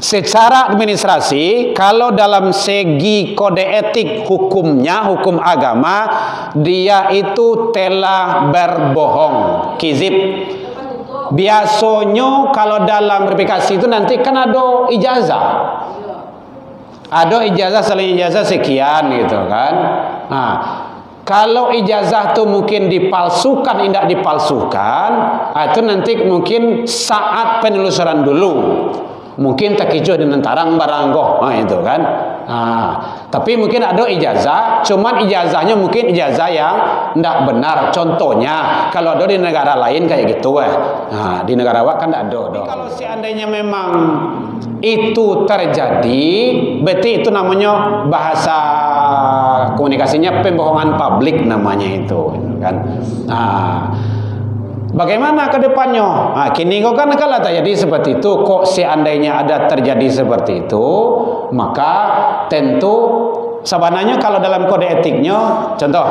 secara administrasi, kalau dalam segi kode etik hukumnya, hukum agama, dia itu telah berbohong, kizib. Biasanya kalau dalam verifikasi itu nanti kan ada ijazah. Ada ijazah, selain ijazah sekian gitu kan. Nah, kalau ijazah itu mungkin dipalsukan, tidak dipalsukan, itu nanti mungkin saat penelusuran dulu. Mungkin terkecoh dengan tarang baranggoh, itu kan. Nah, tapi mungkin ada ijazah, cuman ijazahnya mungkin ijazah yang tidak benar. Contohnya, kalau ada di negara lain kayak gitu, nah, di negara awak kan tidak ada. Tapi kalau seandainya memang itu terjadi, berarti itu namanya bahasa komunikasinya pembohongan publik namanya itu, kan. Nah, bagaimana ke depannya? Nah, kini kok kan kalau terjadi seperti itu, kok seandainya ada terjadi seperti itu, maka tentu sebenarnya kalau dalam kode etiknya, contoh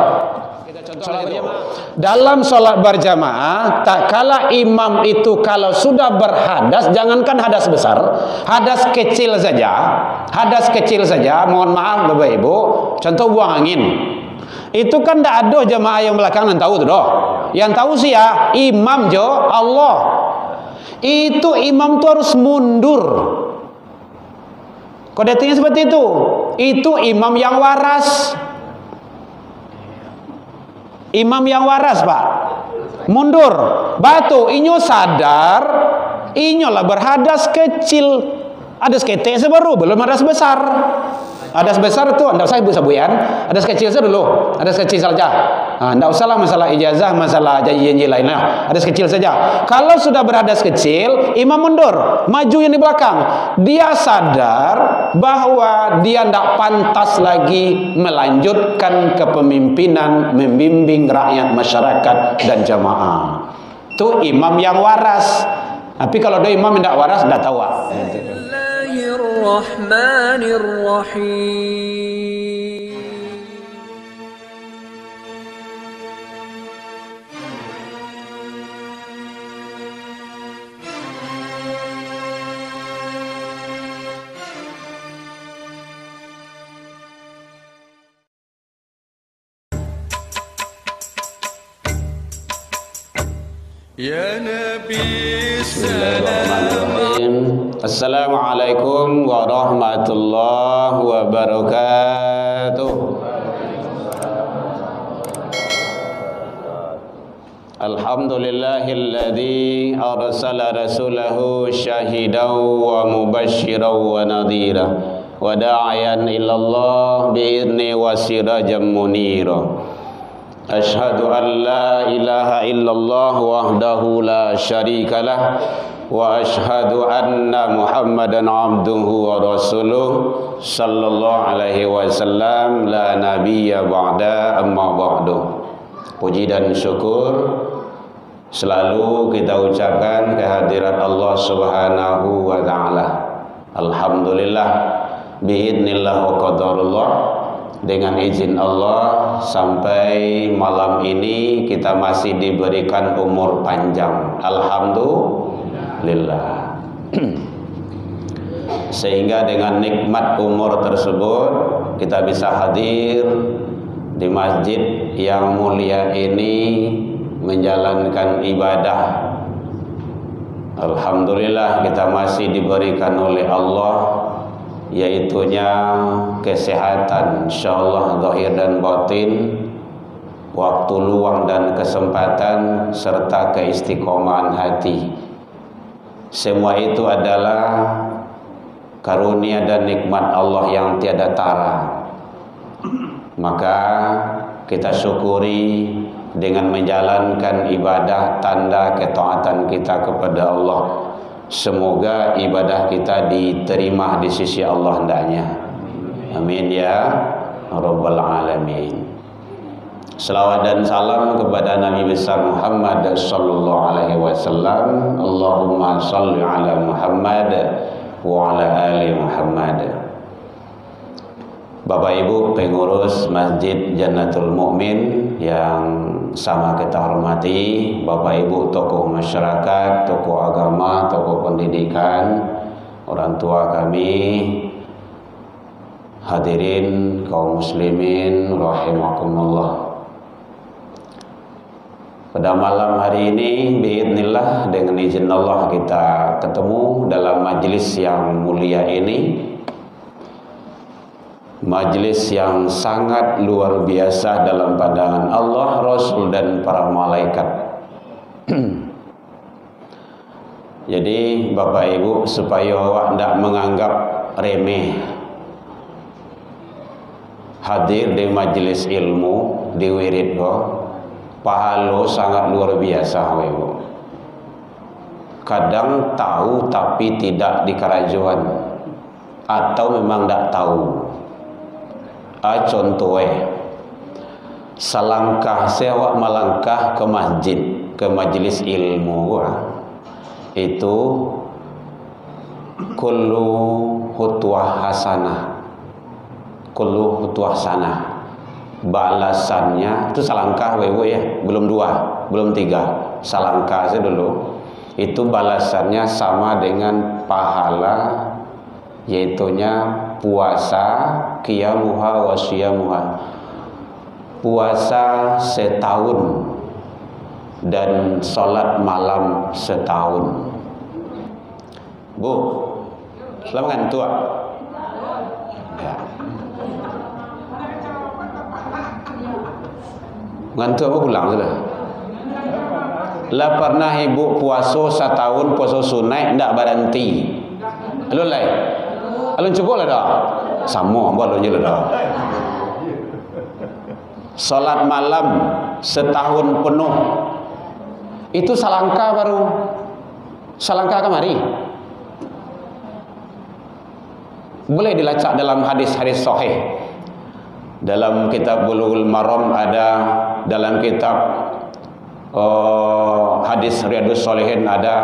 dalam sholat berjamaah, tak kala imam itu kalau sudah berhadas, jangankan hadas besar, hadas kecil saja, mohon maaf Bapak Ibu, contoh buang angin. Itu kan tidak ada jamaah yang belakang yang tahu tuh doh. Yang tahu sih ya imam jo Allah. Itu imam tuh harus mundur. Kode etiknya seperti itu. Itu imam yang waras. Imam yang waras, Pak. Mundur. Batu inyo sadar, inyo lah berhadas kecil. Hadas ketek sebaru, belum hadas besar. Hadas besar itu anda usah ibu sabuyan, hadas kecil saja dulu, hadas kecil saja. Nah, anda usahlah masalah ijazah, masalah janji-janji lainnya, hadas kecil saja. Kalau sudah berhadas kecil, imam mundur, maju yang di belakang. Dia sadar bahwa dia tidak pantas lagi melanjutkan kepemimpinan, membimbing rakyat, masyarakat dan jamaah. Itu imam yang waras. Tapi kalau ada imam yang tidak waras, tidak tahu. Bismillahirrahmanirrahim. Ya Nabi salam. Assalamualaikum warahmatullahi wabarakatuh. Alhamdulillahilladzi arsala rasulahu syahidan wa mubasysyiran wa nadhira wa da'iyan ilallah bi'izni wa sirajan munira. Ashhadu an la ilaha illallah wahdahu la syarika lah wa ashhadu anna Muhammadan abduhu wa rasuluh sallallahu alaihi wasallam la nabiyya ba'da amma ba'du. Puji dan syukur selalu kita ucapkan kehadirat Allah Subhanahu wa taala. Alhamdulillah biidznillah wa qadarullah. Dengan izin Allah sampai malam ini kita masih diberikan umur panjang. Alhamdulillah. Sehingga dengan nikmat umur tersebut kita bisa hadir di masjid yang mulia ini menjalankan ibadah. Alhamdulillah kita masih diberikan oleh Allah yaitunya kesehatan insyaallah zahir dan batin, waktu luang dan kesempatan serta keistiqomahan hati. Semua itu adalah karunia dan nikmat Allah yang tiada tara. Maka kita syukuri dengan menjalankan ibadah, tanda ketaatan kita kepada Allah. Semoga ibadah kita diterima di sisi Allah hendaknya. Amin ya rabbal alamin. Selawat dan salam kepada Nabi besar Muhammad sallallahu alaihi wasallam. Allahumma shalli ala Muhammad wa ala ali Muhammad. Bapak Ibu pengurus Masjid Jannatul Mukmin yang sama kita hormati, Bapak Ibu tokoh masyarakat, tokoh agama, tokoh pendidikan, orang tua kami, hadirin kaum muslimin rahimakumullah. Pada malam hari ini biidznillah dengan izin Allah kita ketemu dalam majlis yang mulia ini. Majlis yang sangat luar biasa dalam pandangan Allah, Rasul dan para malaikat. Jadi Bapak Ibu, supaya awak tidak menganggap remeh hadir di majlis ilmu di wirid ko, pahala sangat luar biasa Bapak Ibu. Kadang tahu tapi tidak di kerajuan, atau memang tidak tahu. Contohnya, selangkah sewak melangkah ke masjid, ke majlis ilmu itu kullu khutwah hasanah, kullu khutwah sanah, balasannya itu selangkah ya, belum 2, belum 3, selangkah saja dulu, itu balasannya sama dengan pahala, yaitunya puasa qiyamuha wa siyamuha, puasa setahun dan salat malam setahun. Bu, selamat ngantuk ya. Ngantuk apa pulang sudah? Lah pernah ibu puasa setahun, puasa sunat ndak berhenti. Halo lai. Alun cukup lah dah. Sama boleh je lah dah. Salat malam setahun penuh. Itu selangkah baru. Selangkah kemari. Boleh dilacak dalam hadis-hadis sahih. Dalam kitab Bulughul Maram ada, dalam kitab hadis Riyadhus Shalihin ada,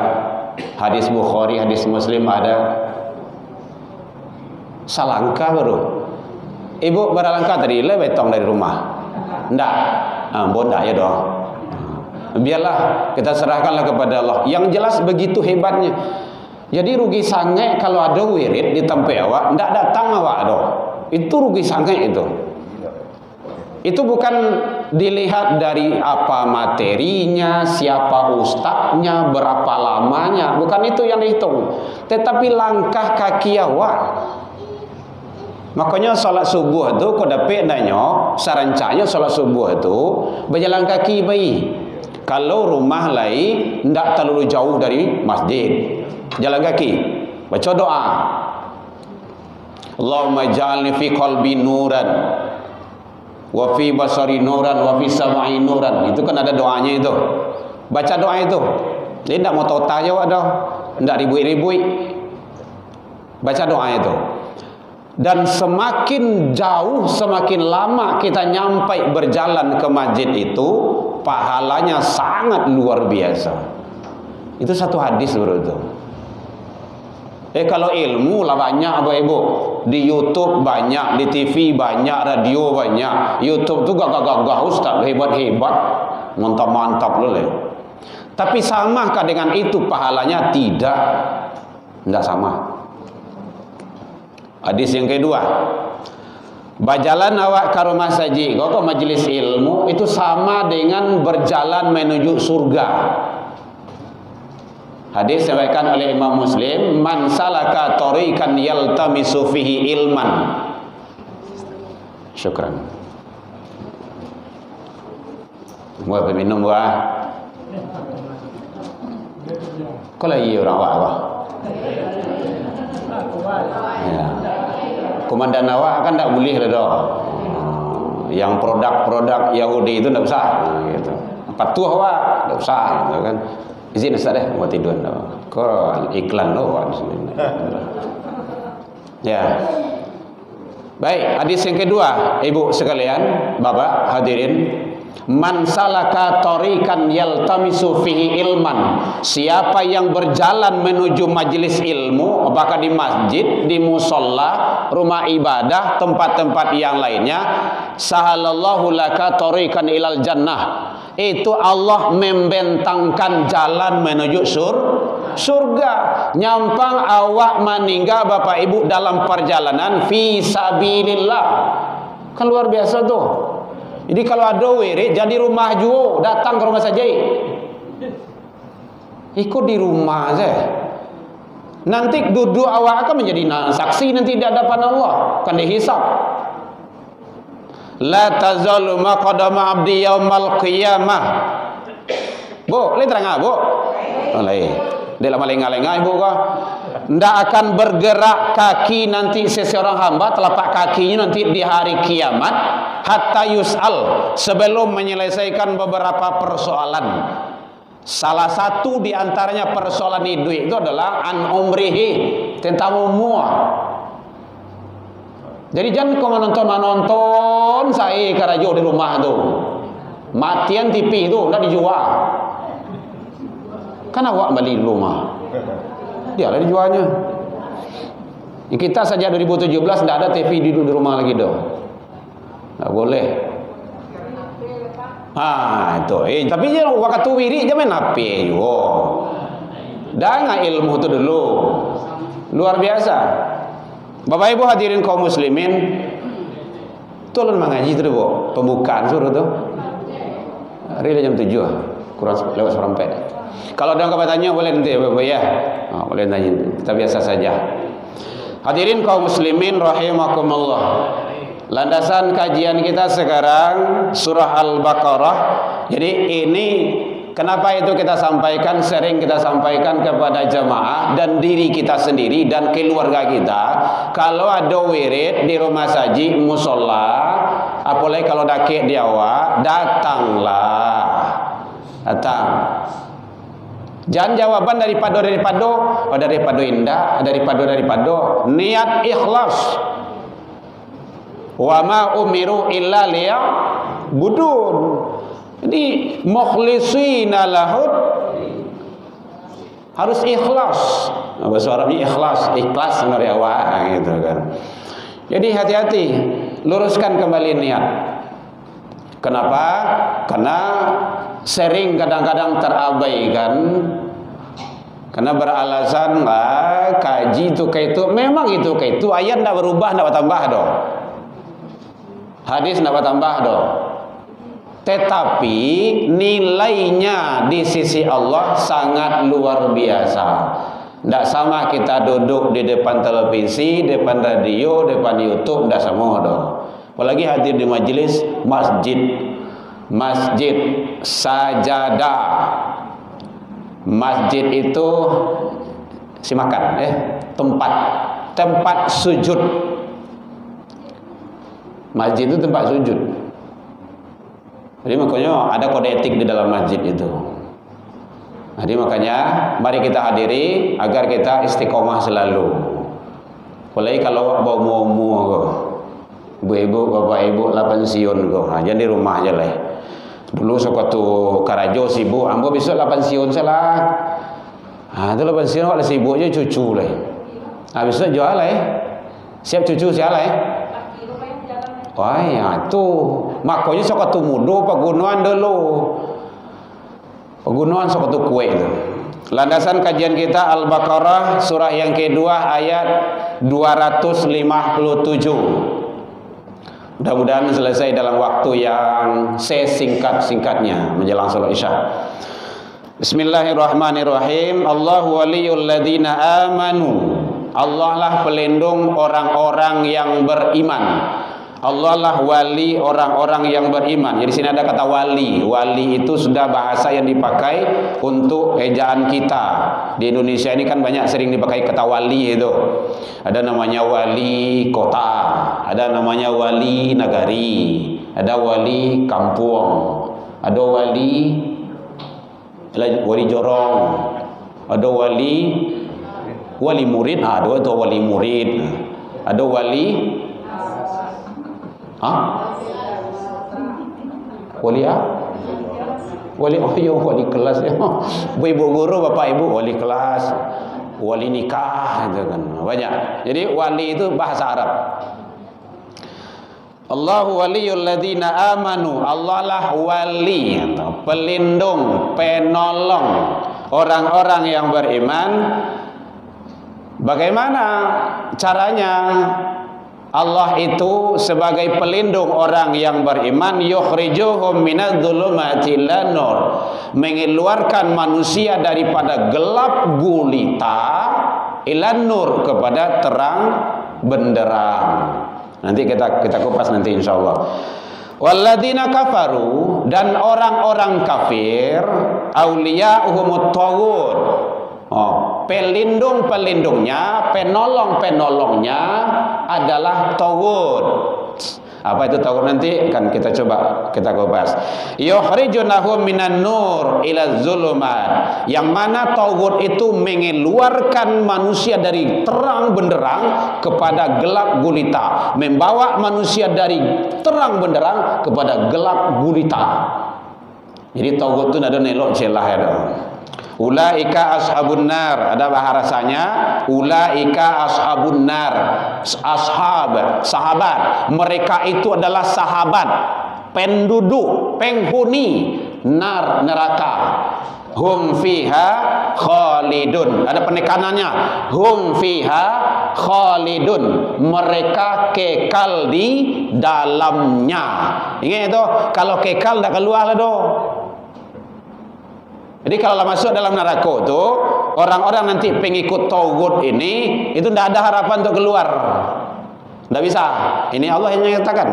hadis Bukhari, hadis Muslim ada. Selangkah baru. Ibu beralangkah tadi le betong dari rumah. Ndak. Bondak ya doh. Biarlah kita serahkanlah kepada Allah. Yang jelas begitu hebatnya. Jadi rugi sangat kalau ada wirid di tempat awak ndak datang awak doh. Itu rugi sangat itu. Itu bukan dilihat dari apa materinya, siapa ustadznya, berapa lamanya, bukan itu yang dihitung. Tetapi langkah kaki awak. Makanya salat subuh tu kau dapat nanya, sarancanya salat subuh tu berjalan kaki baik. Kalau rumah lain ndak terlalu jauh dari masjid, jalan kaki, baca doa. Allahumma ja'alni fi qalbi nuran wa fi basari nuran wa fi sam'i nuran. Itu kan ada doanya itu. Baca doa itu. Dia ndak mau total jawab dah. Ndak ribui-ribui. Baca doa itu. Dan semakin jauh, semakin lama kita nyampai berjalan ke masjid itu, pahalanya sangat luar biasa. Itu satu hadis bro itu. Kalau ilmu lah banyak Bapak Ibu. Di YouTube banyak, di TV banyak, radio banyak. YouTube tu gagah-gagah ustaz hebat-hebat, mantap-mantap loh. Tapi samakah dengan itu pahalanya? Tidak. Tidak sama. Hadis yang kedua, berjalan awak ke rumah saji, kau ke majlis ilmu itu sama dengan berjalan menuju surga. Hadis disampaikan oleh Imam Muslim, man salaka tariqan yaltamisu fihi ilman. Syukran. Buat minum buah. Kau lagi orang awak apa? Ya. Komandan awak kan tak boleh dah. Yang produk-produk Yahudi itu tak usah gitu. Patuh awak tak usah gitu kan. Izin ustaz deh buat tidur. Kau iklan lo awak di sini. Ya. Baik, hadis yang kedua, Ibu sekalian, Bapak hadirin, man salaka tariqan yaltamisu fihi ilman, siapa yang berjalan menuju majelis ilmu, apakah di masjid, di musalla, rumah ibadah, tempat-tempat yang lainnya, sahalallahu laka tariqan ilal jannah, itu Allah membentangkan jalan menuju surga. surga. Nyampang awak meninggal bapak ibu dalam perjalanan fi sabilillah. Kan luar biasa tuh. Jadi kalau ada wirid jadi rumah juo, datang ke rumah saja. Ikut di rumah saja. Nanti duduk awak akan menjadi saksi nanti di hadapan Allah, kan dihisab. La tazalu maqadama abdi yaumal qiyamah. Bu, boleh terang bu? Boleh. Dia lama lengah-lengah ibu kah? Tidak akan bergerak kaki nanti seseorang hamba, telapak kakinya nanti di hari kiamat, hatta yus'al, sebelum menyelesaikan beberapa persoalan. Salah satu di antaranya persoalan hidup itu adalah an umrihi, tentang umur. Jadi jangan kau menonton saya karajo di rumah tu. Matian TV tu nak dijual. Kan awak beli rumah. Dia lah dijualnya. Kita saja 2017 tidak ada TV di rumah lagi dah. Tak boleh. Itu. Tapi je waktu wiri je main HP juga. Dah ilmu tu dulu. Luar biasa. Bapak Ibu hadirin kaum muslimin, tolong mengaji tu bu. Pembukaan suruh tu. Hari jam 7 kurang lewat seperempat. Kalau ada yang tanya boleh nanti Bapak ya. Boleh tanya. Kita biasa saja. Hadirin kaum muslimin rahimakumullah. Landasan kajian kita sekarang surah Al-Baqarah. Jadi ini kenapa itu kita sampaikan, sering kita sampaikan kepada jamaah dan diri kita sendiri dan keluarga kita. Kalau ada wirid di rumah saji musola, apalagi kalau dakik di awak, datanglah. Datang. Jangan jawaban daripada indah, daripada niat ikhlas. Wa ma umiru illa liya'budun. Jadi mukhlishina lahud, harus ikhlas. Bahasa Arabnya ikhlas dari awak gitu kan. Jadi hati-hati, luruskan kembali niat. Kenapa? Karena sering kadang-kadang terabaikan. Karena beralasan kaji itu kayak itu, memang itu kayak itu, ayat tidak berubah, tidak bertambah doh. Hadis tidak bertambah doh. Tetapi nilainya di sisi Allah sangat luar biasa. Tidak sama kita duduk di depan televisi, depan radio, depan YouTube, tidak sama doh. Apalagi hadir di majelis masjid sajadah. Masjid itu simakan tempat sujud. Masjid itu tempat sujud. Jadi makanya ada kode etik di dalam masjid itu. Jadi makanya mari kita hadiri agar kita istiqomah selalu. Apalagi kalau bawa mumu ibu-ibu, bapak ibu lah pensiun jangan di rumah aja lah. Dulu sewaktu Karajo sibuk, ambo besok lah pensiun salah. Itu lah pensiun kalau sibuk je cucu lah. Besok jual lah siap cucu siapa lah wah ya tu makanya sewaktu muda pegunungan dulu. Pegunungan sewaktu kue tu. Landasan kajian kita Al-Baqarah surah yang kedua ayat 257. Mudah-mudahan selesai dalam waktu yang sesingkat-singkatnya menjelang salat Isya. Bismillahirrahmanirrahim. Allahu waliyul ladzina amanu. Allah lah pelindung orang-orang yang beriman. Allah lah wali orang-orang yang beriman. Jadi sini ada kata wali. Wali itu sudah bahasa yang dipakai untuk ejaan kita. Di Indonesia ini kan banyak sering dipakai kata wali itu. Ada namanya wali kota, ada namanya wali nagari, ada wali kampung, ada wali jorong, ada wali murid, ada wali murid, ada wali wali kelas ya. Ibu guru, bapak ibu wali kelas, wali nikah itu kan banyak. Jadi wali itu bahasa Arab. Allahu waliyul ladzina amanu. Allah lah wali, pelindung, penolong orang-orang yang beriman. Bagaimana caranya? Allah itu sebagai pelindung orang yang beriman, yukhrijuhum minadh-dhulumati ila nur, mengeluarkan manusia daripada gelap gulita ila nur, kepada terang benderang. Nanti kita kupas nanti insyaallah. Walladzina kafaru, dan orang-orang kafir, auliya'uhumut taghut. Pelindung-pelindungnya, penolong-penolongnya adalah taghut. Apa itu taghut nanti kan kita coba kita kupas. Yukhrijunahum minan nur ila zulumat, yang mana taghut itu mengeluarkan manusia dari terang benderang kepada gelap gulita, membawa manusia dari terang benderang kepada gelap gulita. Jadi taghut itu ada nelok celah ya. Ulaika ashabun nar, ada bahasanya ulaika ashabun nar, sahabat, mereka itu adalah sahabat, penduduk, penghuni neraka. Hum fiha khalidun, ada penekanannya, hum fiha khalidun, mereka kekal di dalamnya. Ingat itu, kalau kekal tidak keluar lah doh. Jadi kalau masuk dalam neraka itu, orang-orang nanti pengikut taghut ini, itu tidak ada harapan untuk keluar. Tidak bisa. Ini Allah yang menyatakan.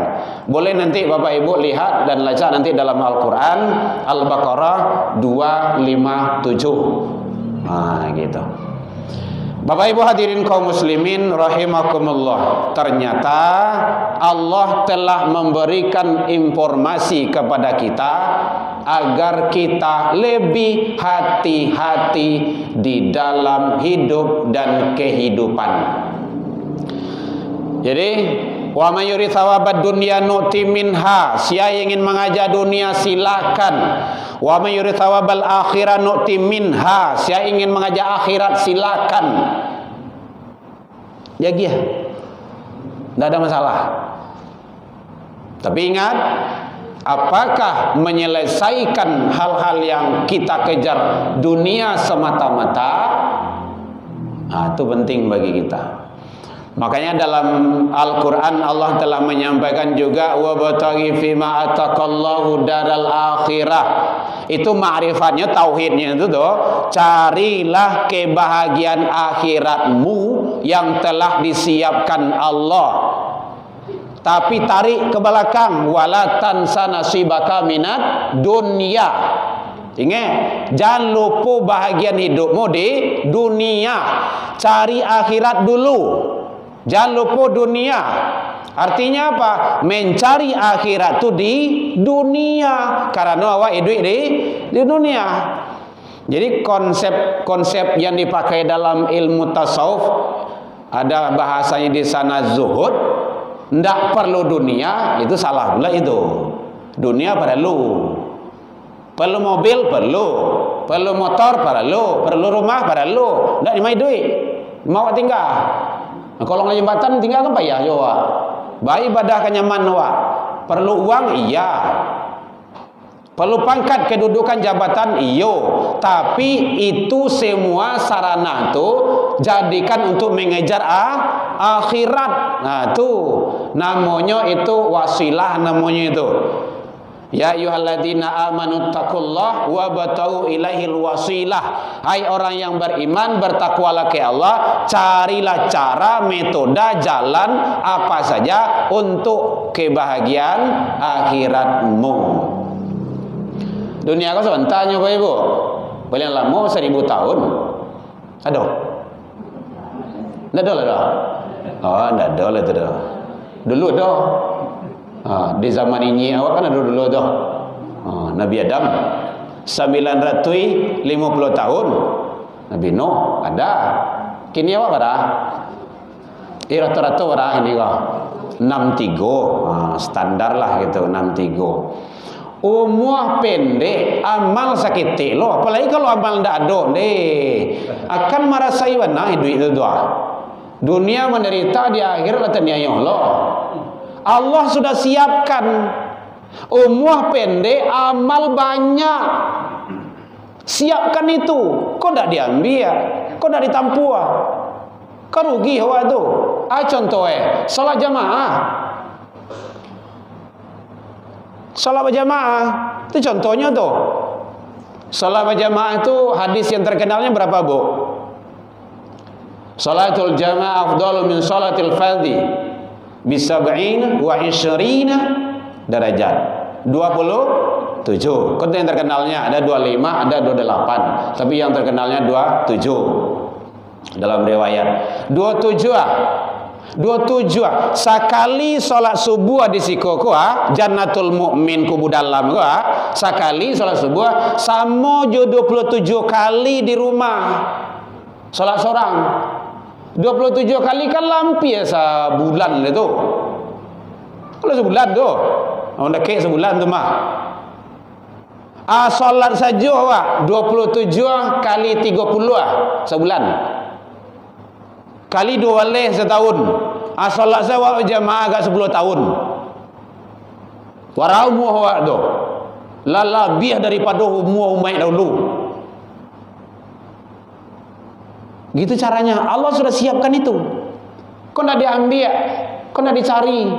Boleh nanti Bapak Ibu lihat dan baca nanti dalam Al-Quran, Al-Baqarah 257. Nah gitu. Bapak Ibu hadirin kaum muslimin rahimakumullah, ternyata Allah telah memberikan informasi kepada kita agar kita lebih hati-hati di dalam hidup dan kehidupan. Jadi, wa may yurid thawabad dunya nu'ti minha, siapa yang ingin mengajar dunia silakan. Wa may yurid thawabal akhirah nu'ti minha, siapa ingin mengajar akhirat silakan. Ya dia, tidak ada masalah. Tapi ingat, apakah menyelesaikan hal-hal yang kita kejar dunia semata-mata? Nah, itu penting bagi kita. Makanya dalam Al-Quran Allah telah menyampaikan juga wabtaghi fima ataqallahu daral akhirah. Itu ma'rifatnya, tauhidnya itu tuh, carilah kebahagiaan akhiratmu yang telah disiapkan Allah. Tapi tarik ke belakang, wala tansa nasibaka minad dunya. Ingat, jangan lupa bahagian hidupmu di dunia. Cari akhirat dulu. Jangan lupa dunia. Artinya apa? Mencari akhirat itu di dunia. Karena awak hidup di dunia. Jadi konsep yang dipakai dalam ilmu tasawuf, ada bahasanya di sana zuhud. Tidak perlu dunia, itu salah pula itu. Dunia perlu. Perlu mobil perlu. Perlu motor perlu rumah perlu. Tidak dimai duit. Mau tinggal. Nah, kalau nggak jembatan tinggal kan payah juga. Baik ibadah kenyaman wak. Perlu uang iya. Perlu pangkat kedudukan jabatan iyo. Tapi itu semua sarana itu jadikan untuk mengejar akhirat. Nah tuh namanya itu wasilah, namanya itu. Ya ayyuhalladzina amanu taqullah wa batau ilaihil wasilah. Hai orang yang beriman, bertakwalah ke Allah, carilah cara, metode, jalan apa saja untuk kebahagiaan akhiratmu. Dunia kau sebentarnya Bapak Ibu. Paling lama 1000 tahun. Aduh. Ndak ada lah. Oh, ndak ada lah itu dah. Dulu dah. Di zaman ini awak kan ada dulu dah. Nabi Adam 950 tahun. Nabi Nuh ada. Kini awak berapa? Rata-rata berapa ini kau? 63. Standar lah gitu 63. Umur pendek, amal sakit lo. Apalagi kalau amal ndak ada, akan merasai mana hidup itu doa. Dunia menderita, di akhir latanya Allah. Allah sudah siapkan umur pendek, amal banyak. Siapkan itu. Kok tak diambil? Kok tak ditampua? Kau rugi awak tu. Contohnya salat jamaah. Salat berjamaah itu contohnya tu. Salat berjamaah itu hadis yang terkenalnya berapa, Bu? Salatul jamaah afdalu min salatil fardhi bi 27 derajat. 27. Kan yang terkenalnya ada 25, ada 28. Tapi yang terkenalnya 27 dalam riwayat. 27 sekali solat subuh di siku jannatul mukmin kubu dalam sekali solat subuh sama jo 27 kali di rumah solat seorang. 27 kali kan lampi sebulan itu. Kalau sebulan tu onda kek sebulan tu mah. Solat saja awak 27 kali 30 sebulan. Kali 2 leh setahun. Solat saya awak jamaah agak 10 tahun. Waramu awak tu. Lebih daripada umur umat dahulu. Gitu caranya. Allah sudah siapkan itu. Kau nak diambil, kau nak dicari.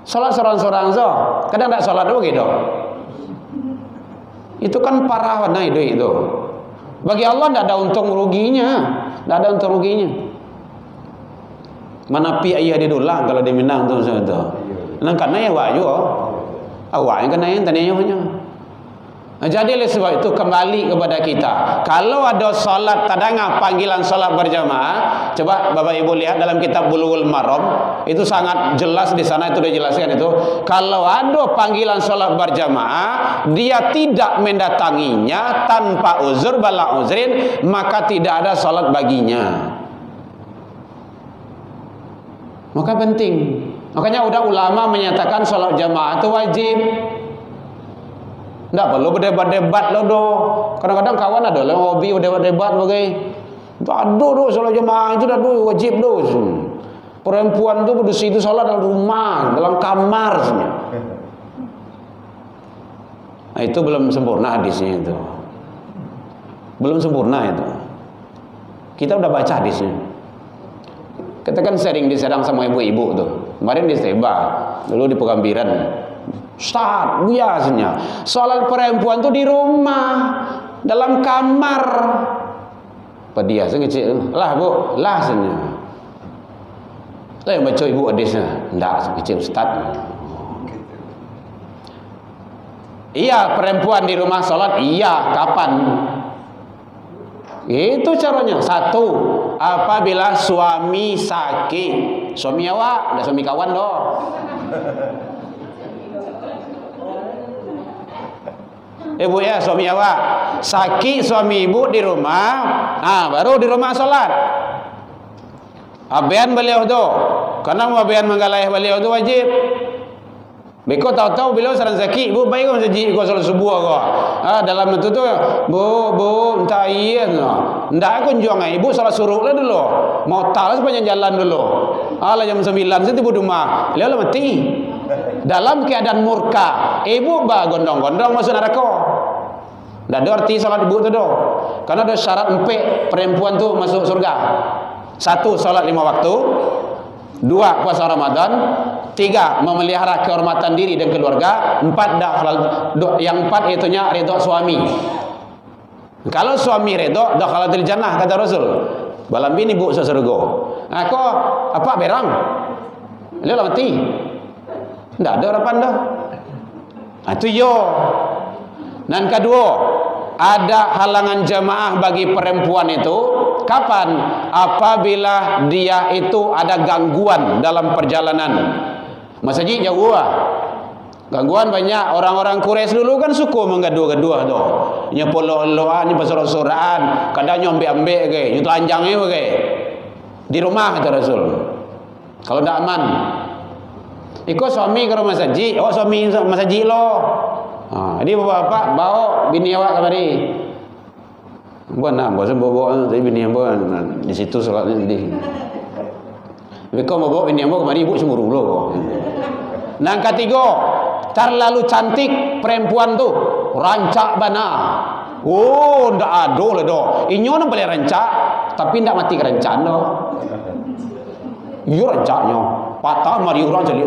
Salat seorang-seorang so. Kadang tak salat dulu gitu. Itu kan parah warna itu. Bagi Allah tidak ada untung ruginya. Tidak ada untung ruginya. Mana pi ayah dia dolang kalau dia menang tu tu. Nang kana ya awak juga. Awak yang kena yang tanya punya. Jadi oleh sebab itu kembali kepada kita. Kalau ada salat tadanga panggilan salat berjamaah, coba Bapak Ibu lihat dalam kitab Bulughul Maram, itu sangat jelas di sana itu dijelaskan itu. Kalau ada panggilan salat berjamaah, dia tidak mendatanginya tanpa uzur bala uzrin, maka tidak ada salat baginya. Maka penting. Makanya udah ulama menyatakan salat jamaah itu wajib. Tak perlu berdebat-debat lo do. Kadang-kadang kawan ada lah hobi berdebat-debat bagai. Tak ada do solat jemaah itu dah do wajib do. Perempuan tu berdua itu solat dalam rumah, dalam kamar saja. Nah, itu belum sempurna hadisnya itu. Belum sempurna itu. Kita udah baca hadisnya. Kita kan sering diserang sama ibu-ibu tu. Kemarin di Seba, dulu di Pegambiran. Ustaz, biasanya solat perempuan tu di rumah, dalam kamar. Apa dia sekecil? Lah bu, lah sebenarnya. Saya baca ibu hadisnya, enggak sekecil Ustaz. Iya, perempuan di rumah solat, iya, kapan? Itu caranya. Satu, apabila suami sakit, suami awak, ada suami kawan doh. Ibu ya, suami awak sakit, suami ibu di rumah, baru di rumah solat. Abian beliau tu, karena abian menggalai beliau tu wajib. Beko tahu-tahu beliau sedang sakit, bu baik kau saji kau solat subuh kau. Dalam itu tu, bu entah iya, ndak aku juang ibu solat suruh lah dulu, mau tahu sepanjang jalan dulu. Lah jam 9 saya tiba rumah, beliau mati. Dalam keadaan murka, ibu gondong-gondong masuk neraka. Tak ada arti salat ibu tu doh. Karena ada syarat 4 perempuan tu masuk surga. 1, salat 5 waktu. 2, puasa Ramadan. 3, memelihara kehormatan diri dan keluarga. 4, dah halal. Yang 4 itunya redha suami. Kalau suami redha, dah khalatil jannah kata Rasul. Balam bini bu surga. Aku apa berang? Dia lah mati. Tak ada harapan dah. Itu yo. Dan kedua, ada halangan jamaah bagi perempuan itu kapan? Apabila dia itu ada gangguan dalam perjalanan. Masjid jauh lah. Gangguan banyak. Orang-orang Quraisy dulu kan suka menggaduh-gaduh tu. Nya polo-poloan, nya pasur-pasuran, kadang nyombe-ambe ke, nya telanjangnya ke. Di rumah kata Rasul. Kalau tak aman. Ikut suami ke rumah saji, awak suami masaji lo. Jadi bapak bawa bini awak kemari. Bukan nak, bukan bawa tapi bini awak di situ solatnya di. Mereka mau bawa bini awak kemari, ibu cemburu lo. Yang ketiga, terlalu cantik perempuan tu, rancak bana. Oh, ndak ada lah do. Inyo nang boleh rancak, tapi ndak mati kerencan do. Yo rancaknya. Patah mari orang jadi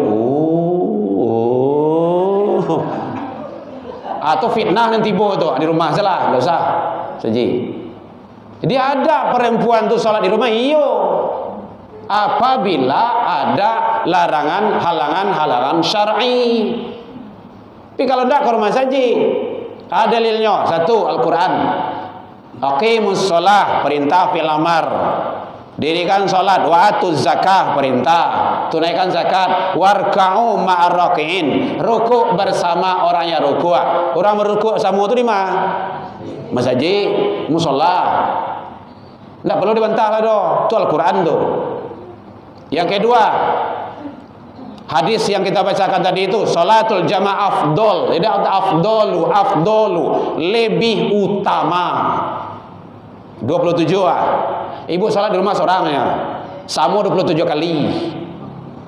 atau fitnah nanti tiba tu di rumah salah, enggak usah. Saji. Jadi ada perempuan tu salat di rumah, iyo. Apabila ada halangan syar'i. Tapi kalau tidak ke rumah saja, ada dalilnya. Satu, Al-Quran. Aqimus shalah, perintah fil amar. Dirikan salat, wa atuz zakah, perintah. Tunaikan zakat, warka'u ma'ar raki'in. Rukuk bersama orang yang rukuk. Orang berrukuk sama itu di mana? Masjid, musholla. Tidak perlu dibantah lah doh. Itu Al-Quran tuh. Yang kedua, hadis yang kita bacakan tadi itu, salatul jamaah afdol. Tidak afdolu, lebih utama. 27 ibu salat di rumah seorangnya, sama 27 kali.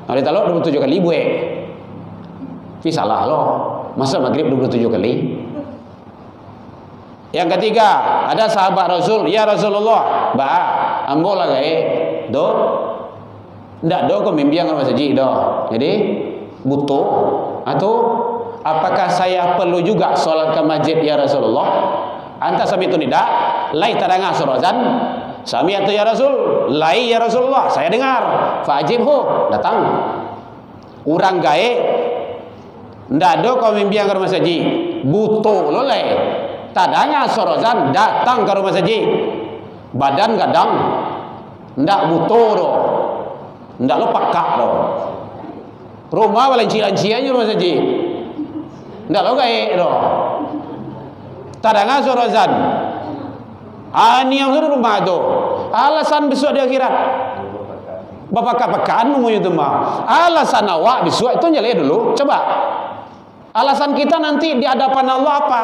Hari talok 27 kali ibu tapi salah loh. Masa maghrib 27 kali. Yang ketiga, ada sahabat Rasul, ya Rasulullah, ambo lah do. Ndak do kau membiang rumah masjid do. Jadi butuh atau apakah saya perlu juga solat ke masjid ya Rasulullah? Anta sami itu tidak, lai tadengar surazan. Sami atau ya Rasul, lai ya Rasulullah, saya dengar. Fajibhu, datang. Urang gae ndak do kau membiang ke rumah masjid. Butuh lo lai. Tadengar surazan, datang ke rumah masjid. Badan gadang. Ndak butuh do. Ndak lo pakak do. Rumah lancip-lanciannya rumah saja. Ndak lo gae do. Tadangan surazan. Ani yang sudah rumah do. Alasan besok di akhirat. Bapak-bapakan umumnya itu mah. Alasan awak besok itu nyale dulu. Coba. Alasan kita nanti di hadapan Allah apa?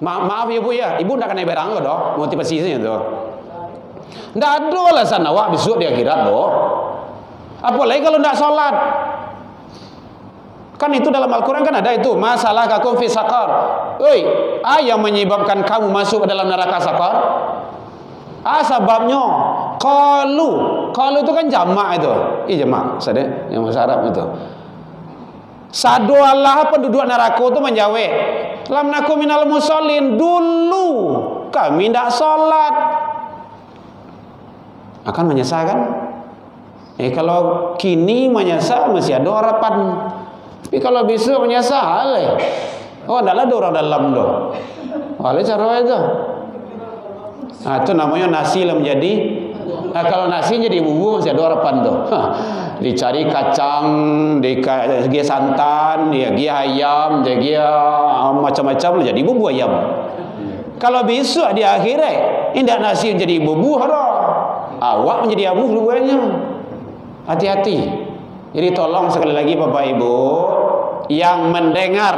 Maaf ya Bu ya. Ibu ndak kena berang lo do. Motivasinya itu. Ndak ada alasan awak besok di akhirat loh. Apalagi kalau ndak sholat. Kan itu dalam Al-Quran kan ada itu. Masalah kakum fi sakar. Yang menyebabkan kamu masuk ke dalam neraka sakar. Sebabnya qalu itu kan jamak itu. Jamak. Sadar yang bahasa Arab itu. Sadu Allah penduduk neraka itu menjawab. Lam nakum minal musallin, dulu kami ndak sholat. Akan menyesal kan? Kalau kini menyesal masih ada harapan. Tapi kalau besok menyesal, ndaklah ada orang dalam doh. Oleh cara itu. Itu namanya nasi lah menjadi. Kalau nasi jadi bumbu masih ada harapan doh. Dicari kacang, dia santan, dia ayam, dia macam-macam jadi bumbu ayam. Kalau besok di akhirat, indah nasi jadi bumbu doh. Awak menjadi abu keduanya. Hati-hati. Jadi tolong sekali lagi Bapak Ibu yang mendengar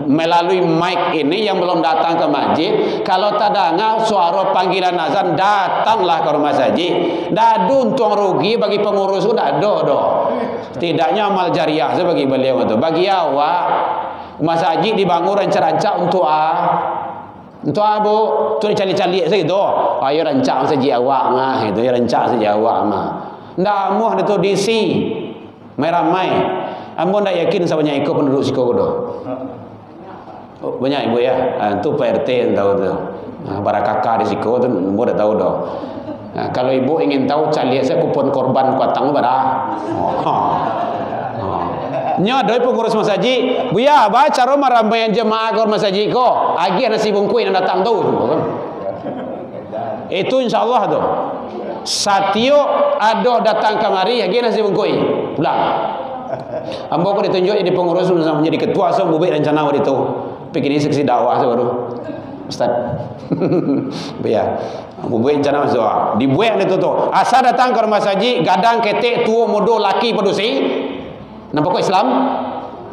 melalui mic ini yang belum datang ke masjid, kalau tak dengar suara panggilan azan, datanglah ke rumah saji. Tidak ada untung rugi bagi pengurus, tidak ada. Tidaknya amal jariah bagi beliau itu. Bagi awak, rumah saji dibangun rancak-rancak untuk Untuk Bu, tu cali-cali saja tu. Ayo rancak saja awak mah, itu ya rancak saja awak mah. Ndak muah itu diisi. Meramai. Ambo ndak yakin sabanya ikut penduduk siko do. Banyak Ibu ya. Itu Pak RT tahu tu. Para kakak di siko tu ambo dak tahu do. Kalau Ibu ingin tahu cali saya kupon korban kuatang bara. Nya doi pengurus masjid, buya baca ro maramai jemaah ke masjid ko. Agi nasi bungkui yang datang tu. Itu insyaallah tu. Satio ado datang kemari agi nasi bungkui. Pulang. Ambo ko ditunjuk jadi pengurus menjadi ketua so bubik rencana waktu itu. Pikir ini seksi dakwah so baru. Ustaz. Buya. Bubik rencana so. Dibuat itu tu. Asa datang ke rumah masjid, gadang ketek tua modo laki pedusi. Nampak kau Islam?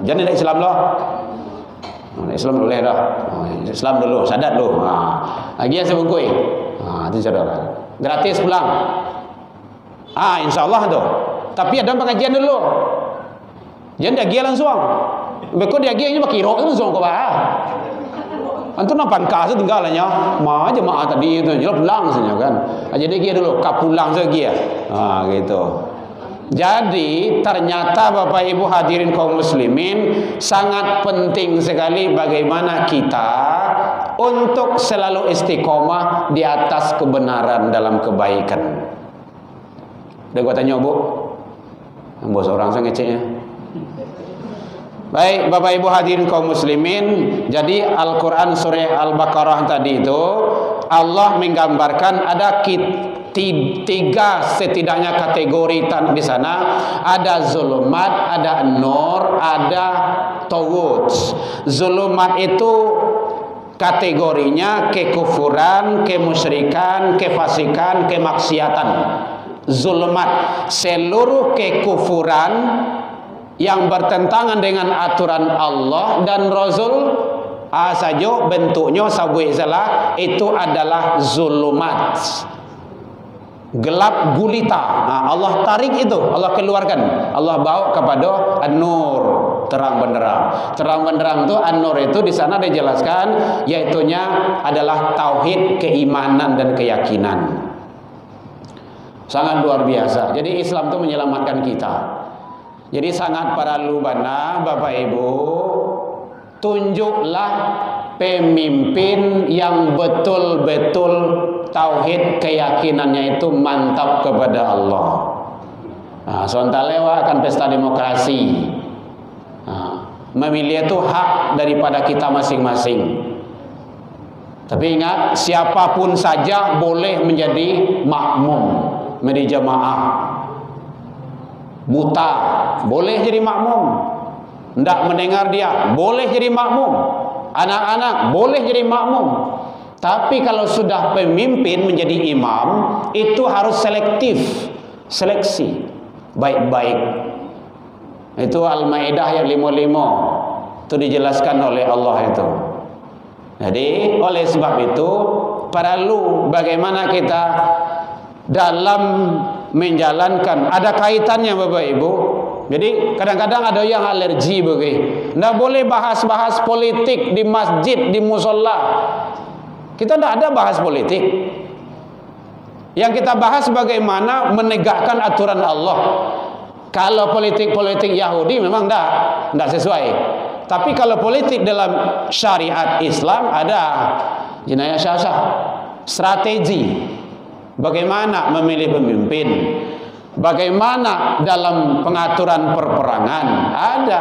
Jangan tidak Islam loh. Islam boleh dah. Islam dulu, sadat dulu. Lagi yang sebungkui. Itu saudara. Gratis pulang. InsyaAllah tu. Tapi ada pengajian dulu. Jangan dia langsung. Mereka dia gianya pakai rok langsung kau bah. Antu napan kas tinggalannya, mah jemaah tadi itu jelas pulang saja kan. Jadi dia dulu kapulang saja. Gitu. Jadi ternyata Bapak Ibu hadirin kaum muslimin, sangat penting sekali bagaimana kita untuk selalu istiqomah di atas kebenaran dalam kebaikan. Udah gua tanya Bu, bos orang saya ngeceknya. Baik Bapak Ibu hadirin kaum muslimin, jadi Al-Quran surah Al-Baqarah tadi itu Allah menggambarkan ada tiga setidaknya kategori di sana. Ada zulumat, ada nur, ada tawud. Zulumat itu kategorinya kekufuran, kemusyrikan, kefasikan, kemaksiatan. Zulumat, seluruh kekufuran yang bertentangan dengan aturan Allah dan Rasul saja bentuknya sabui salah, itu adalah zulumat, gelap gulita. Allah tarik itu, Allah keluarkan, Allah bawa kepada an-nur, terang benderang. Terang benderang itu an-nur itu di sana dijelaskan yaitunya adalah tauhid, keimanan dan keyakinan. Sangat luar biasa. Jadi Islam itu menyelamatkan kita. Jadi sangat perlu bana Bapak Ibu, tunjuklah pemimpin yang betul-betul tauhid keyakinannya itu mantap kepada Allah. Sebentar lewat akan pesta demokrasi. Memilih itu hak daripada kita masing-masing. Tapi ingat, siapapun saja boleh menjadi makmum, menjadi jamaah. Buta boleh jadi makmum, tidak mendengar dia boleh jadi makmum, anak-anak boleh jadi makmum. Tapi kalau sudah pemimpin menjadi imam, itu harus selektif, seleksi baik-baik. Itu Al-Maidah ayat 55 itu dijelaskan oleh Allah itu. Jadi oleh sebab itu perlu bagaimana kita dalam menjalankan, ada kaitannya Bapak Ibu. Jadi kadang-kadang ada yang alergi begitu. Tidak boleh bahas-bahas politik di masjid, di musola. Kita tidak ada bahas politik. Yang kita bahas bagaimana menegakkan aturan Allah. Kalau politik-politik Yahudi memang tidak sesuai. Tapi kalau politik dalam syariat Islam ada jenayah syasah, strategi. Bagaimana memilih pemimpin, bagaimana dalam pengaturan perperangan ada.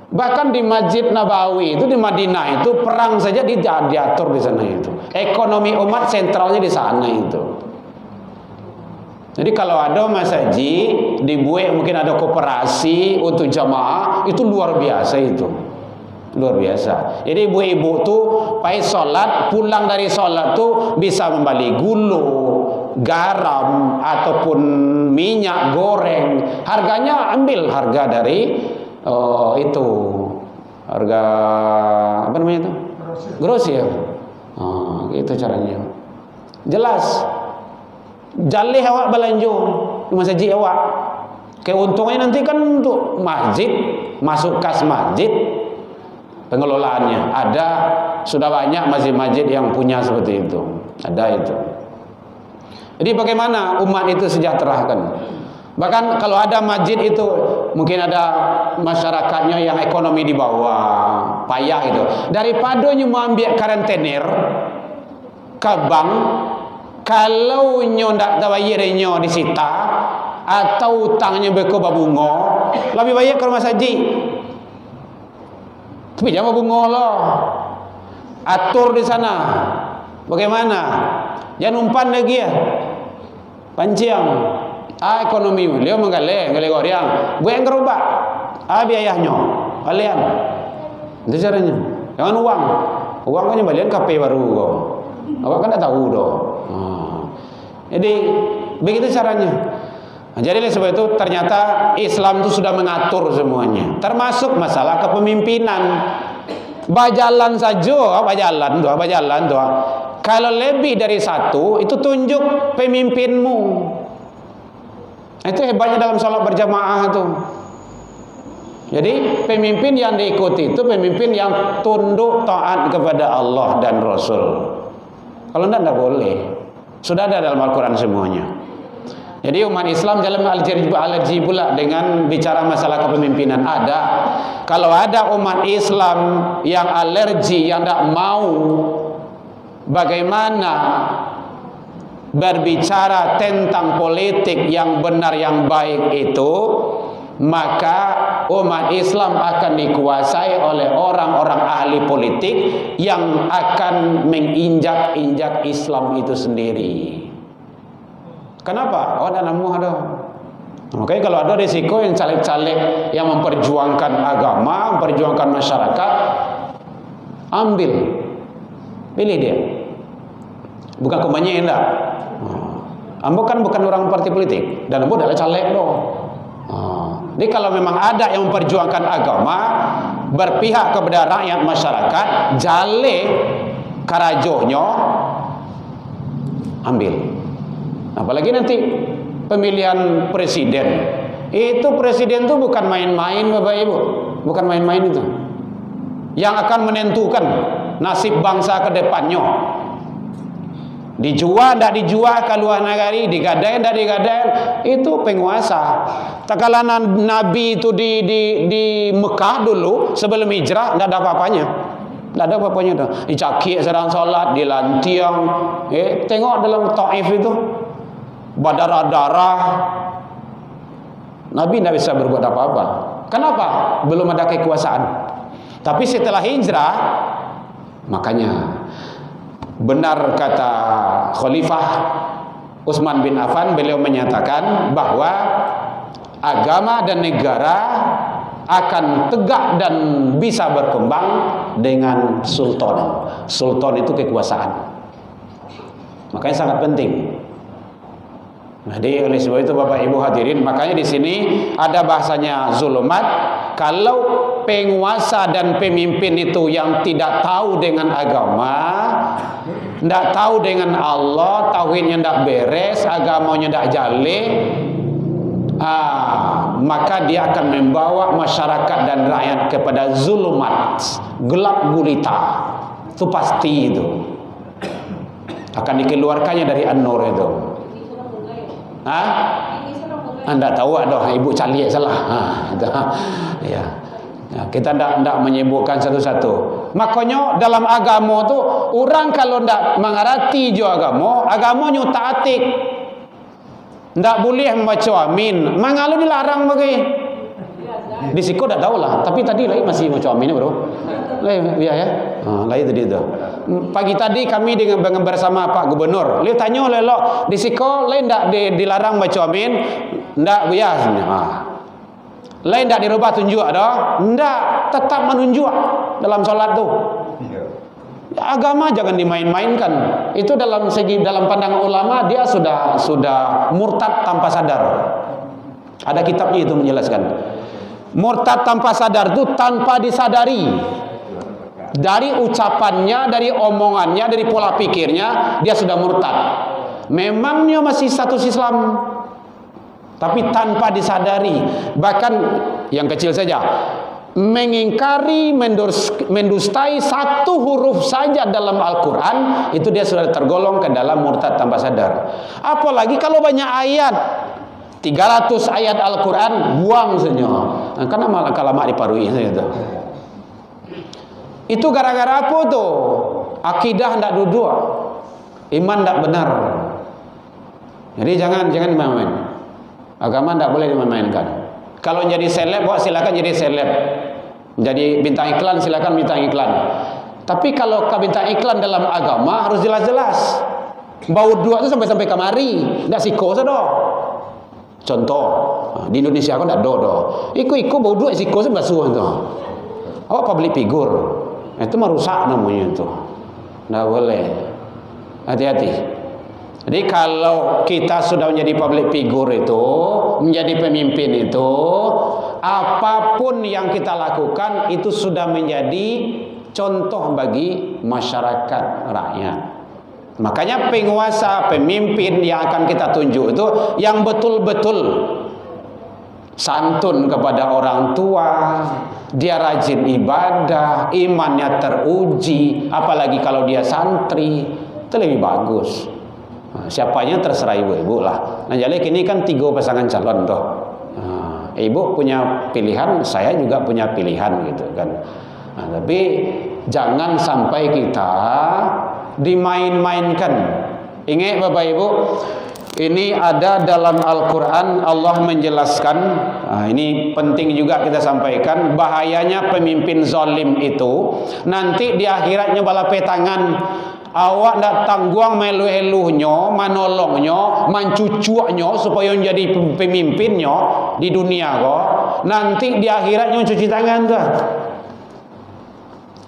Bahkan di Masjid Nabawi itu di Madinah itu perang saja diatur di sana itu. Ekonomi umat sentralnya di sana itu. Jadi kalau ada masjid dibuat, mungkin ada koperasi untuk jamaah, itu luar biasa itu. Luar biasa. Jadi ibu-ibu tuh pai sholat, pulang dari sholat tuh bisa membeli gula, garam ataupun minyak goreng. Harganya ambil harga dari itu, harga apa namanya itu? Grosir. Gitu caranya. Jelas. Jalih awak belanja di masjid awak. Keuntungannya nanti kan untuk masjid, masuk kas masjid. Pengelolaannya ada, sudah banyak masjid-masjid yang punya seperti itu, ada itu. Jadi bagaimana umat itu sejahterakan? Bahkan kalau ada masjid itu mungkin ada masyarakatnya yang ekonomi di bawah, payah itu. Daripada nyu ambil karantenir ke bank, kalau nyu ndak bayarnya disita atau utangnya beko babungo, lebih baik ke rumah masjid. Tapi jangan bunga loh. Atur di sana. Bagaimana? Jangan umpan lagi ya. Panciang. Ekonomi dia menggale orang. Gue yang gerubah. Biayahnya. Kalian. Itu caranya. Jangan uang. Uang kan balian KP baru kok. Awak kan tak tahu doh. Jadi begitu caranya. Jadi oleh sebab itu ternyata Islam itu sudah mengatur semuanya, termasuk masalah kepemimpinan. Bajalan saja, bajalan doa. Kalau lebih dari satu, itu tunjuk pemimpinmu. Itu hebatnya dalam salat berjamaah itu. Jadi pemimpin yang diikuti itu pemimpin yang tunduk taat kepada Allah dan Rasul. Kalau tidak boleh. Sudah ada dalam Al-Quran semuanya. Jadi umat Islam dalam alergi pula dengan bicara masalah kepemimpinan. Ada. Kalau ada umat Islam yang alergi, yang tidak mau bagaimana berbicara tentang politik yang benar, yang baik itu, maka umat Islam akan dikuasai oleh orang-orang ahli politik yang akan menginjak-injak Islam itu sendiri. Kenapa? Oh, ada namuh ada. Makanya kalau ada risiko yang caleg-caleg yang memperjuangkan agama, memperjuangkan masyarakat, ambil, pilih dia. Bukan kumanya enggak. Ambo kan bukan orang partai politik dan ambo adalah caleg doh. Jadi kalau memang ada yang memperjuangkan agama, berpihak kepada rakyat masyarakat, jale karajohnya, ambil. Apalagi nanti pemilihan presiden. Itu presiden itu bukan main-main Bapak Ibu. Bukan main-main itu. Yang akan menentukan nasib bangsa ke depannya. Dijual, tidak dijual ke luar negeri, digadain, tidak digadain, itu penguasa. Tak kala Nabi itu di Mekah dulu sebelum hijrah, tidak ada apa-apanya. Tidak ada apa-apanya itu. Dicaki sedang sholat, dilantiang. Tengok dalam Taif itu, berdarah-darah. Nabi tidak bisa berbuat apa-apa. Kenapa? Belum ada kekuasaan. Tapi setelah hijrah, makanya benar kata Khalifah Utsman bin Affan, beliau menyatakan bahwa agama dan negara akan tegak dan bisa berkembang dengan sultan. Sultan itu kekuasaan. Makanya sangat penting. Jadi oleh sebab itu Bapak Ibu hadirin, makanya di sini ada bahasanya zulumat. Kalau penguasa dan pemimpin itu yang tidak tahu dengan agama, tidak tahu dengan Allah, tauhidnya tidak beres, agamanya tidak jale, maka dia akan membawa masyarakat dan rakyat kepada zulumat, gelap gulita. Itu pasti itu. Akan dikeluarkannya dari an-nur itu. Anda tahu ada ibu calik salah. Ya. Kita tidak menyebutkan satu-satu. Makanya dalam agama tu orang kalau tidak mengerti jo agamanya taatik. Tidak boleh membaca amin. Mangalu dilarang bagi. Di siko dah tahulah, tapi tadi lagi masih baca amin bro. Lain ya. Lain tadi tu. Pagi tadi kami dengan bersama Pak Gubernur. Dia tanya lelok di siko lain tak dilarang baca amin? Ndak bias. Lain tak dirubah tunjuk dah? Ndak, tetap menunjuk dalam solat tu. Agama jangan dimain-mainkan. Itu dalam pandangan ulama dia sudah murtad tanpa sadar. Ada kitabnya itu menjelaskan. Murtad tanpa sadar itu tanpa disadari. Dari ucapannya, dari omongannya, dari pola pikirnya, dia sudah murtad. Memangnya masih status Islam, tapi tanpa disadari. Bahkan yang kecil saja, mengingkari, mendustai satu huruf saja dalam Al-Quran, itu dia sudah tergolong ke dalam murtad tanpa sadar. Apalagi kalau banyak ayat, 300 ayat Al-Quran, buang saja. Karena malah kalama diparui saja. Itu gara-gara apa tuh? Akidah tidak duduk, iman tidak benar. Jadi jangan main-main. Agama tidak boleh dimainkan. Kalau jadi seleb, silakan jadi seleb. Jadi bintang iklan, silakan bintang iklan. Tapi kalau bintang iklan dalam agama harus jelas-jelas. Bau dua itu sampai kamari, tidak siko saja. Contoh di Indonesia kan tidak ada. Iku bau dua siko saja basuh itu. Awak public figure. Itu merusak namanya itu. Tidak boleh. Hati-hati. Jadi kalau kita sudah menjadi public figure itu, menjadi pemimpin itu, apapun yang kita lakukan itu sudah menjadi contoh bagi masyarakat rakyat. Makanya penguasa, pemimpin yang akan kita tunjuk itu yang betul-betul santun kepada orang tua, dia rajin ibadah, imannya teruji, apalagi kalau dia santri, itu lebih bagus. Siapanya terserah ibu-ibu lah. Nah, jadi kini kan 3 pasangan calon tuh. Ibu punya pilihan, saya juga punya pilihan gitu kan. Nah, tapi jangan sampai kita dimain-mainkan. Ingat Bapak Ibu, ini ada dalam Al-Quran. Allah menjelaskan, ini penting juga kita sampaikan, bahayanya pemimpin zalim itu nanti di akhiratnya balape tangan. Awak ndak tangguang melu-eluhnya, manolongnya, mancucuaknya supaya jadi pemimpinnya di dunia kok. Nanti di akhiratnya cuci tangan tuh.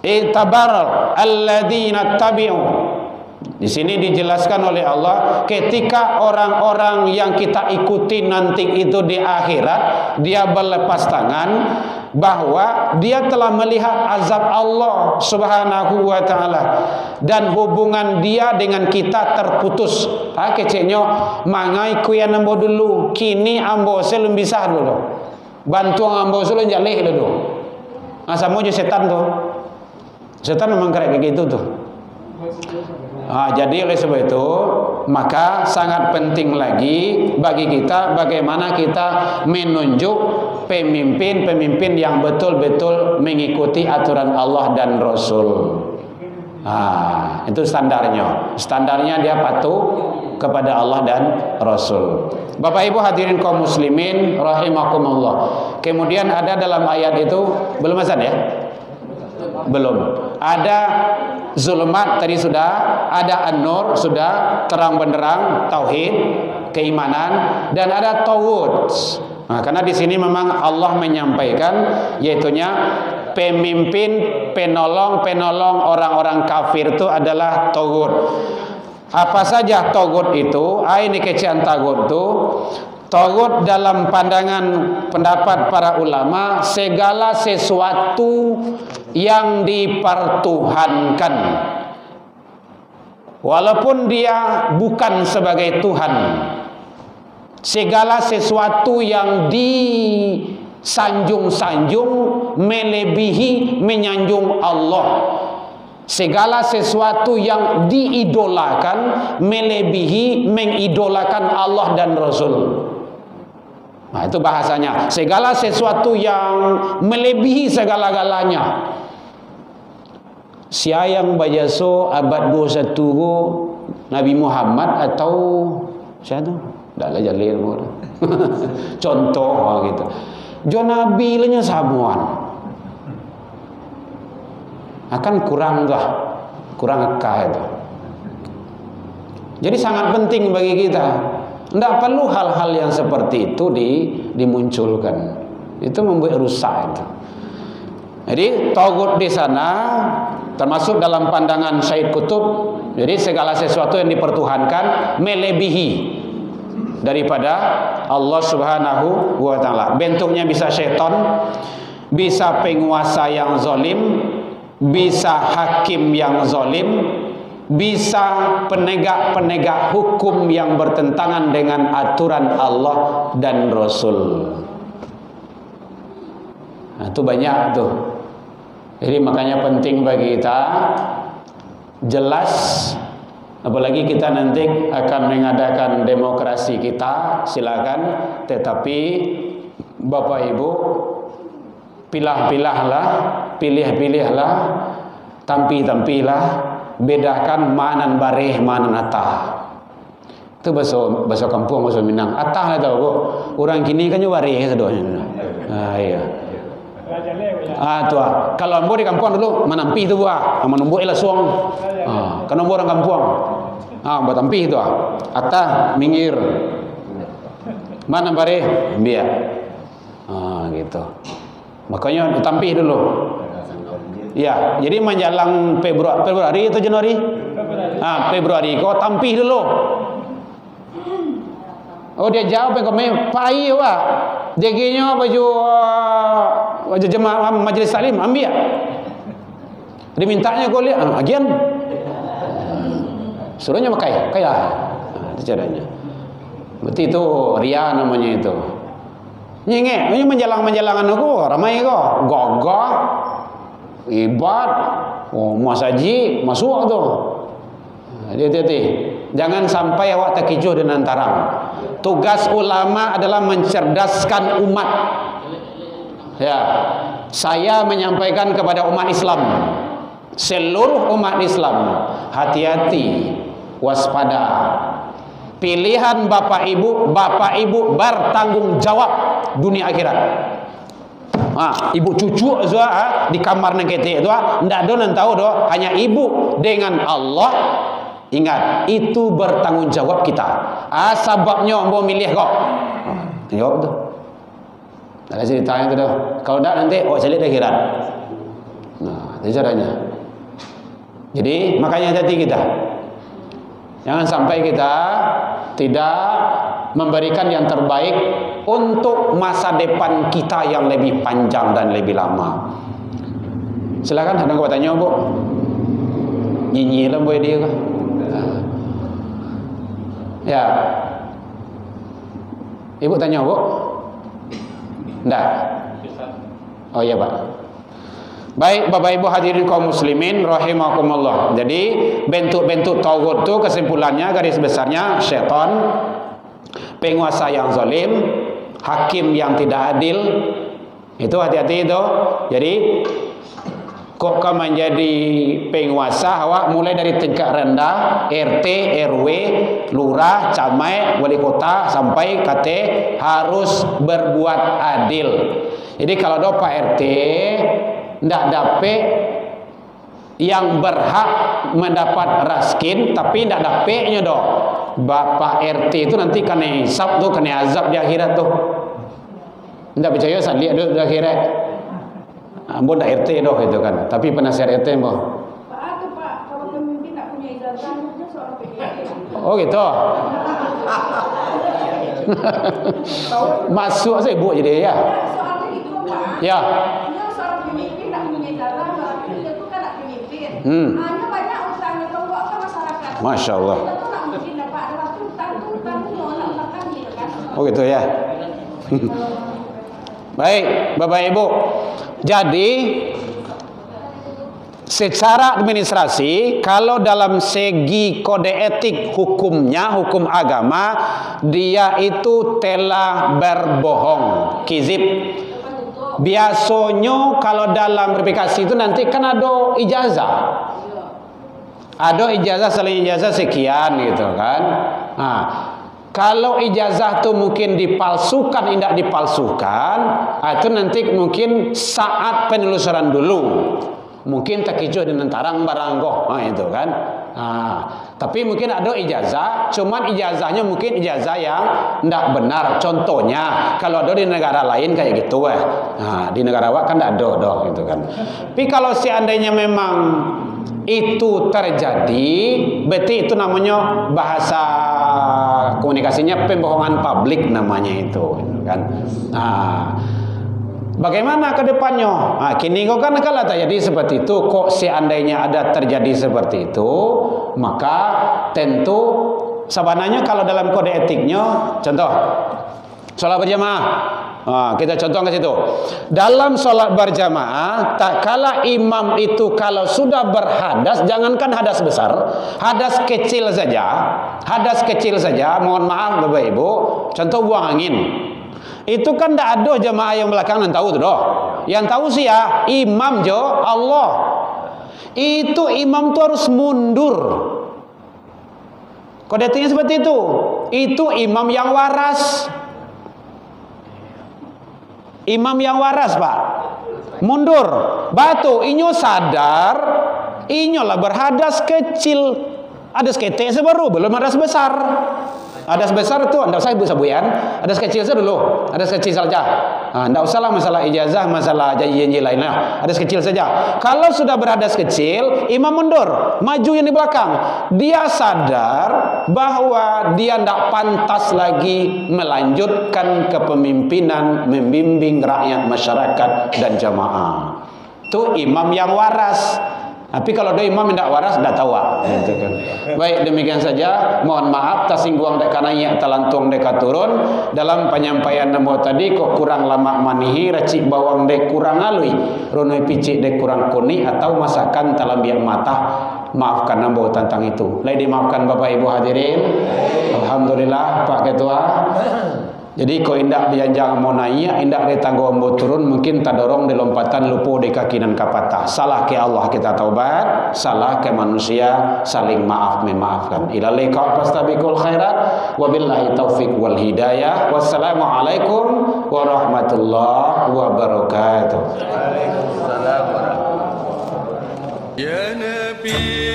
Itabaral alladzina tabi'u. Di sini dijelaskan oleh Allah, ketika orang-orang yang kita ikuti nanti itu di akhirat, dia berlepas tangan bahwa dia telah melihat azab Allah Subhanahu wa taala dan hubungan dia dengan kita terputus. Keceknya mangai kuya nambo dulu, kini ambo selum bisa dulu. Bantuan ambo selum jaleh dulu. Sama aja setan tuh. Setan memang kayak gitu tuh. Jadi oleh sebab itu, maka sangat penting lagi bagi kita bagaimana kita menunjuk pemimpin-pemimpin yang betul-betul mengikuti aturan Allah dan Rasul. Itu standarnya. Standarnya dia patuh kepada Allah dan Rasul. Bapak Ibu hadirin kaum muslimin rahimakumullah. Kemudian ada dalam ayat itu, belum azan ya? Belum. Ada zulumat tadi sudah, ada an-nur sudah, terang benderang tauhid, keimanan, dan ada tawud. Nah, karena di sini memang Allah menyampaikan yaitunya pemimpin, penolong orang-orang kafir itu adalah tawud. Apa saja tawud itu? Ini kecian tawud itu. Tawud dalam pandangan pendapat para ulama, segala sesuatu yang dipertuhankan walaupun dia bukan sebagai Tuhan. Segala sesuatu yang disanjung-sanjung, melebihi, menyanjung Allah. Segala sesuatu yang diidolakan, melebihi, mengidolakan Allah dan Rasul. Nah, itu bahasanya. Segala sesuatu yang melebihi segala-galanya. Siayang bajaso abad 21 Nabi Muhammad atau siapa tu? Dah lah jalil pun. Contoh gitu. Jo Nabi lenya sabuan. Akan kurang dah. Kurang akal itu. Jadi sangat penting bagi kita. Tidak perlu hal-hal yang seperti itu dimunculkan. Itu membuat rusak itu. Jadi tagut di sana termasuk dalam pandangan Syed Qutb. Jadi segala sesuatu yang dipertuhankan melebihi daripada Allah Subhanahu wa taala. Bentuknya bisa syaitan, bisa penguasa yang zalim, bisa hakim yang zalim, bisa penegak-penegak hukum yang bertentangan dengan aturan Allah dan Rasul. Nah, itu banyak tuh. Jadi makanya penting bagi kita jelas, apalagi kita nanti akan mengadakan demokrasi kita, silakan. Tetapi Bapak Ibu pilih-pilihlah, tampi-tampilah, bedakan manan bareh manan atah. Itu bahasa kampung, bahasa Minang. Atah lah tahu bu. Orang kini kan bareh sedonya. Iya. Tua. Kalau ambo di kampung dulu menampi itu buah, menumbuh elasong. Kan ambo orang kampung. Buat tampi itu. Atah minggir. Mana bareh biar. Gitu. Makanya ditampi dulu. Ya, jadi menjelang Februari atau Januari? Februari. Kau tampih dulu. Oh, dia jawab yang kami pai wa. DG-nya baju jemaah majelis taklim ambil. Dimintanya kau lihat, agian. Suruhnya pakai, kaya. Itu caranya. Berarti itu ria namanya itu. Nyengek, ini menjalang-menjalangan aku, ramai kok. Gagah, ibad, mas haji, masuk tu. Hati-hati. Jangan sampai awak terkejuh dengan tarang. Tugas ulama adalah mencerdaskan umat. Ya, saya menyampaikan kepada umat Islam, seluruh umat Islam, hati-hati, waspada. Pilihan bapak ibu bertanggung jawab dunia akhirat. Ibu cucu di kamar nang ketek tu ndak ada nan tahu doh, hanya ibu dengan Allah. Ingat, itu bertanggung jawab kita. Sebabnya mau milih kok. Jawab tu. Ada ceritanya tu dah. Kalau tak nanti celik akhirat. Nah, itu caranya. Jadi makanya hati kita. Jangan sampai kita tidak memberikan yang terbaik untuk masa depan kita yang lebih panjang dan lebih lama. Silakan, ada yang bertanya, Bu? Nyanyi lah boleh dia kah? Ya. Ibu tanya, Bu? Enggak. Oh iya, Pak. Baik, Bapak Ibu hadirin kaum muslimin rahimakumullah. Jadi bentuk-bentuk tauhid itu kesimpulannya, garis besarnya, syaitan, penguasa yang zalim, hakim yang tidak adil. Itu hati-hati itu. Jadi kok kamu menjadi penguasa, awak mulai dari tingkat rendah, RT, RW, lurah, camat, wali kota, sampai KT harus berbuat adil. Jadi kalau ada Pak RT ndak dapat yang berhak mendapat raskin, tapi ndak dapatnya doh. Bapak RT itu nanti kena hisab tuh, kena azab di akhirat tuh. Ndak percaya saya lihat di akhirat. Ambon dak RT doh itu kan, tapi penasihat RT mbah. Pak, kalau pemimpin tak punya ijazah itu seorang pemimpin. Oh gitu. Masuk saya buat jadi ya. Soalnya gitu Pak. Ya. Seorang pemimpin tak punya ijazah, berarti dia tuh kan tak pemimpin. Hanya banyak utang yang bawa ke masyarakat. Masya Allah. Kita tuh tak mungkin dapat ada waktu utang nak utang gitu kan. Oh gitu ya. Baik, Bapak Ibu. Jadi secara administrasi, kalau dalam segi kode etik hukumnya, hukum agama, dia itu telah berbohong, kizib. Biasanya kalau dalam verifikasi itu nanti kan ada ijazah. Ada ijazah, selain ijazah sekian gitu kan. Kalau ijazah itu mungkin dipalsukan, tidak dipalsukan, itu nanti mungkin saat penelusuran dulu. Mungkin terkejuh dengan tarang barang kok, itu kan. Tapi mungkin ada ijazah, cuman ijazahnya mungkin ijazah yang tidak benar. Contohnya, kalau ada di negara lain kayak gitu, di negara awak kan tidak ada, gitu kan. Tapi kalau seandainya memang itu terjadi, berarti itu namanya bahasa komunikasinya pembohongan publik namanya itu, kan. Bagaimana ke depannya? Kini kok kan kalau terjadi seperti itu, kok seandainya ada terjadi seperti itu, maka tentu sebenarnya kalau dalam kode etiknya, contoh sholat berjamaah. Kita contoh ke situ. Dalam sholat berjamaah, tak kala imam itu kalau sudah berhadas, jangankan hadas besar, hadas kecil saja, mohon maaf Bapak Ibu, contoh buang angin. Itu kan tidak ada jamaah yang belakang yang tahu tu doh. Yang tahu sih ya imam jo Allah. Itu imam tu harus mundur. Kode etiknya seperti itu. Itu imam yang waras. Imam yang waras, Pak. Mundur. Batu inyo sadar, inyo lah berhadas kecil. Hadas ketek sebaru, belum hadas besar. Hadas besar itu anda usah sabuyan, hadas kecil saja dulu, hadas kecil saja. Anda usahlah masalah ijazah, masalah janji-janji lainnya. Hadas kecil saja. Kalau sudah berhadas kecil, imam mundur, maju yang di belakang. Dia sadar bahwa dia tidak pantas lagi melanjutkan kepemimpinan, membimbing rakyat, masyarakat dan jamaah. Itu imam yang waras. Tapi kalau do imam tidak waras dah tahu gitu kan. Baik, demikian saja. Mohon maaf tasingguang dek kana nya talantung dek turun dalam penyampaian namo tadi kok kurang lama manihi racik bawang dek kurang alui runoi picik dek kurang kuni atau masakan talam biak mata. Maafkan namo tentang itu. Lai dimaafkan Bapak Ibu hadirin. Alhamdulillah Pak Ketua. Jadi ko indak bianjang mau naik, indak di tanggung mau turun, mungkin tak dorong di lompatan lupu di kaki dan kapatah. Salah ke Allah kita taubat, salah ke manusia saling maaf memaafkan. Ila liqa fastabiqul khairat, wabillahi taufiq wal hidayah. Wassalamualaikum warahmatullahi wabarakatuh. Ya Nabi